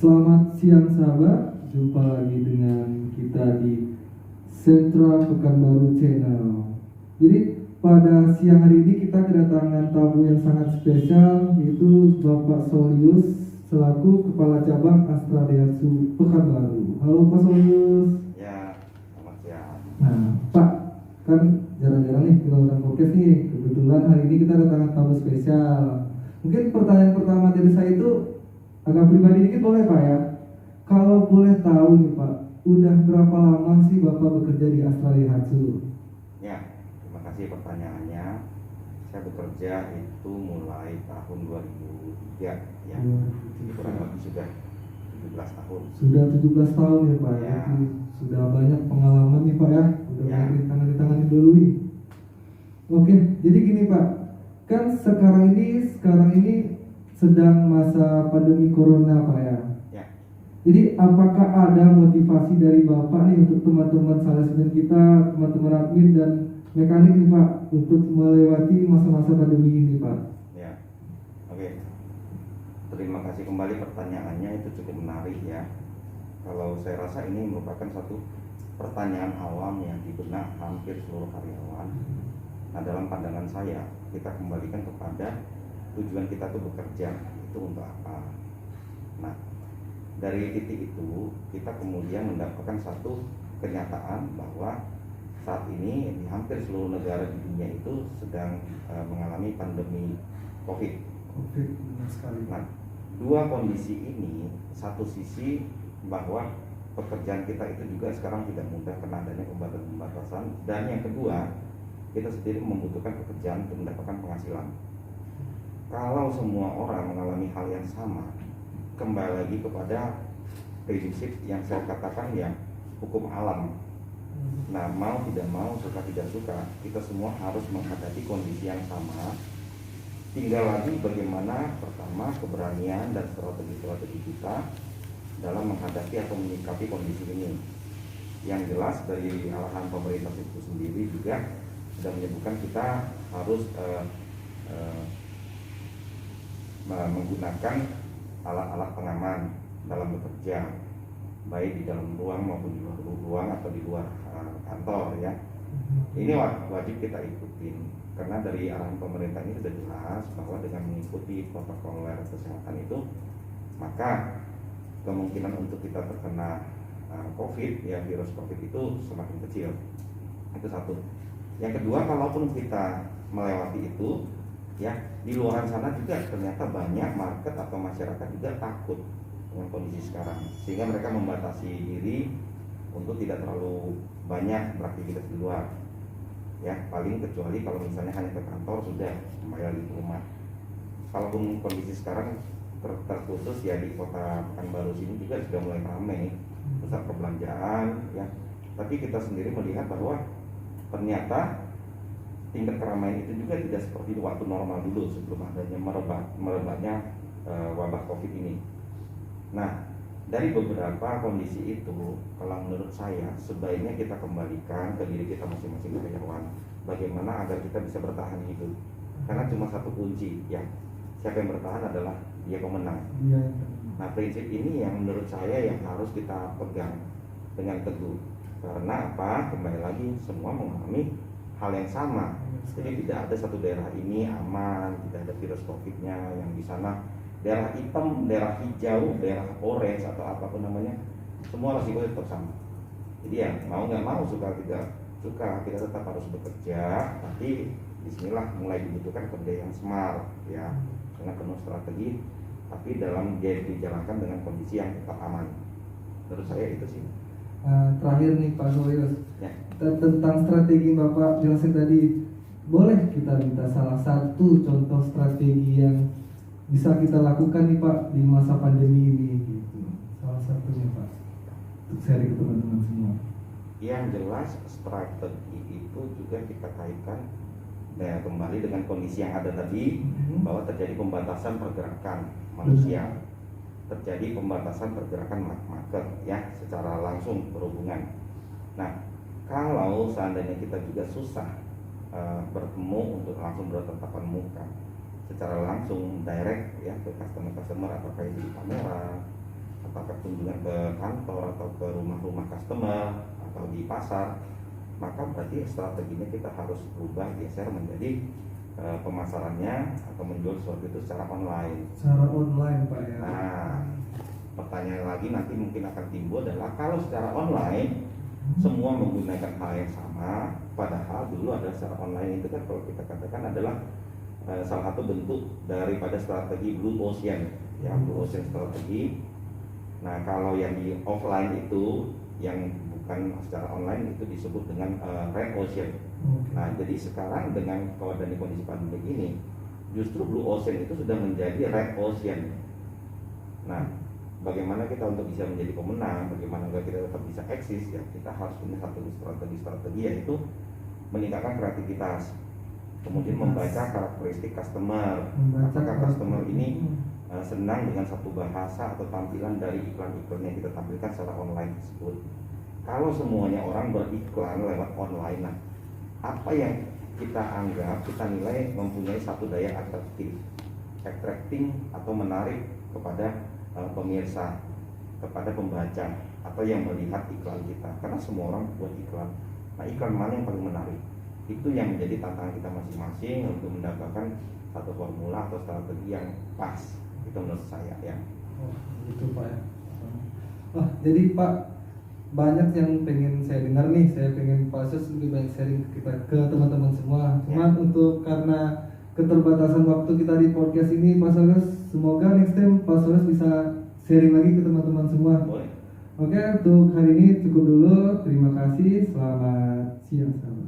Selamat siang sahabat, jumpa lagi dengan kita di Sentra Pekanbaru Channel. Jadi pada siang hari ini kita kedatangan tamu yang sangat spesial, yaitu Bapak Solius selaku Kepala Cabang Astra Daihatsu Pekanbaru. Halo Pak Solius. Ya, selamat siang. Nah Pak, kan jarang-jarang nih kita undang podcast nih. Kebetulan hari ini kita kedatangan tamu spesial. Mungkin pertanyaan pertama dari saya itu agak pribadi dikit boleh Pak ya? Kalau boleh tahu nih Pak, udah berapa lama sih Bapak bekerja di Astra Daihatsu? Ya, terima kasih pertanyaannya. Saya bekerja itu mulai tahun 2003 ya. Jadi kurang lebih sudah 17 tahun. Sudah 17 tahun ya Pak ya. Ya. Sudah banyak pengalaman nih Pak ya. Udah Ya. banyak tangan dulu. Oke, jadi gini Pak. Kan sekarang ini sedang masa pandemi corona Pak ya. Ya, Jadi apakah ada motivasi dari Bapak nih untuk teman-teman salesman kita, teman-teman admin dan mekanik nih Pak, untuk melewati masa-masa pandemi ini Pak? ya. Oke. Terima kasih kembali pertanyaannya, itu cukup menarik ya. Kalau saya rasa ini merupakan satu pertanyaan awam yang di benak hampir seluruh karyawan. Nah, dalam pandangan saya, kita kembalikan kepada tujuan kita tuh bekerja itu untuk apa. Nah, dari titik itu kita kemudian mendapatkan satu kenyataan bahwa saat ini di hampir seluruh negara di dunia itu sedang mengalami pandemi COVID. Oke, benar sekali. Nah, dua kondisi ini, satu sisi bahwa pekerjaan kita itu juga sekarang tidak mudah karena adanya pembatasan, dan yang kedua kita sendiri membutuhkan pekerjaan untuk mendapatkan penghasilan. Kalau semua orang mengalami hal yang sama, kembali lagi kepada prinsip yang saya katakan ya, hukum alam. Nah, mau tidak mau, suka tidak suka, kita semua harus menghadapi kondisi yang sama. Tinggal lagi bagaimana pertama keberanian dan strategi kita dalam menghadapi atau menyikapi kondisi ini. Yang jelas dari arahan pemerintah itu sendiri juga sudah menyebutkan kita harus menggunakan alat-alat pengaman dalam bekerja, baik di dalam ruang maupun di luar ruang atau di luar kantor ya. Ini wajib kita ikutin karena dari arahan pemerintah ini sudah jelas bahwa dengan mengikuti protokol kesehatan itu, maka kemungkinan untuk kita terkena COVID ya, virus COVID itu semakin kecil. Itu satu. Yang kedua, kalaupun kita melewati itu ya, di luar sana juga ternyata banyak market atau masyarakat juga takut dengan kondisi sekarang, sehingga mereka membatasi diri untuk tidak terlalu banyak beraktivitas di luar ya, paling kecuali kalau misalnya hanya ke kantor sudah, kembali lagi ke rumah. Kalaupun kondisi sekarang terkhusus ya di kota Pekanbaru sini juga sudah mulai ramai pusat perbelanjaan ya, tapi kita sendiri melihat bahwa ternyata tingkat keramaian itu juga tidak seperti waktu normal dulu sebelum adanya merebaknya wabah COVID ini. Nah, dari beberapa kondisi itu, kalau menurut saya sebaiknya kita kembalikan ke diri kita masing-masing karyawan, bagaimana agar kita bisa bertahan hidup. Karena cuma satu kunci ya, siapa yang bertahan adalah dia pemenang. Nah, prinsip ini yang menurut saya yang harus kita pegang dengan teguh. Karena apa? Kembali lagi semua mengalami hal yang sama. Jadi tidak ada satu daerah ini aman, tidak ada virus COVID-nya yang di sana daerah hitam, daerah hijau, daerah orange atau apapun namanya, semua resiko tetap sama. Jadi ya mau nggak mau, suka tidak suka, kita tetap harus bekerja. Tapi disinilah mulai dibutuhkan kerja yang smart ya, dengan penuh strategi, tapi dalam dijalankan dengan kondisi yang tetap aman. Menurut saya itu sih. Terakhir nih Pak Solius Ya. Tentang strategi Bapak jelasin tadi, boleh kita minta salah satu contoh strategi yang bisa kita lakukan nih Pak di masa pandemi ini gitu. Salah satunya Pak, untuk share ke teman-teman semua. Yang jelas strategi itu juga kita kaitkan ya, kembali dengan kondisi yang ada tadi, bahwa terjadi pembatasan pergerakan manusia, terjadi pembatasan pergerakan market ya, secara langsung berhubungan. Nah, kalau seandainya kita juga susah bertemu untuk langsung bertatapan muka secara langsung direct ya ke customer, apakah itu di pameran atau apakah kunjungan ke kantor atau ke rumah-rumah customer atau di pasar, maka berarti strateginya kita harus berubah, geser menjadi pemasarannya atau menjual sesuatu itu secara online. Secara online Pak ya. Nah, pertanyaan lagi nanti mungkin akan timbul adalah kalau secara online semua menggunakan hal yang sama, padahal dulu adalah secara online itu kan kalau kita katakan adalah salah satu bentuk daripada strategi Blue Ocean, ya Blue Ocean strategi. Nah, kalau yang di offline itu yang bukan secara online itu disebut dengan Red Ocean. Nah, jadi sekarang dengan kondisi pandemi ini, justru Blue Ocean itu sudah menjadi Red Ocean. Nah, bagaimana kita untuk bisa menjadi pemenang, bagaimana kita tetap bisa eksis, ya kita harus punya satu strategi yaitu meningkatkan kreativitas, kemudian membaca karakteristik customer. Apakah customer ini senang dengan satu bahasa atau tampilan dari iklan-iklan yang kita tampilkan secara online tersebut. Kalau semuanya orang beriklan lewat online, nah apa yang kita anggap, kita nilai mempunyai satu daya attracting atau menarik kepada pemirsa, kepada pembaca atau yang melihat iklan kita, karena semua orang buat iklan. Nah, iklan mana yang paling menarik? Itu yang menjadi tantangan kita masing-masing untuk mendapatkan satu formula atau strategi yang pas. Itu menurut saya ya. Oh, gitu Pak ya. Jadi Pak, banyak yang pengen saya dengar nih, saya pengen Pak Sos lebih banyak sharing ke teman-teman semua. Cuman untuk karena keterbatasan waktu kita di podcast ini, Pak Sos, semoga next time Pak Sos bisa sharing lagi ke teman-teman semua. Boleh. Oke, untuk hari ini cukup dulu. Terima kasih. Selamat siang.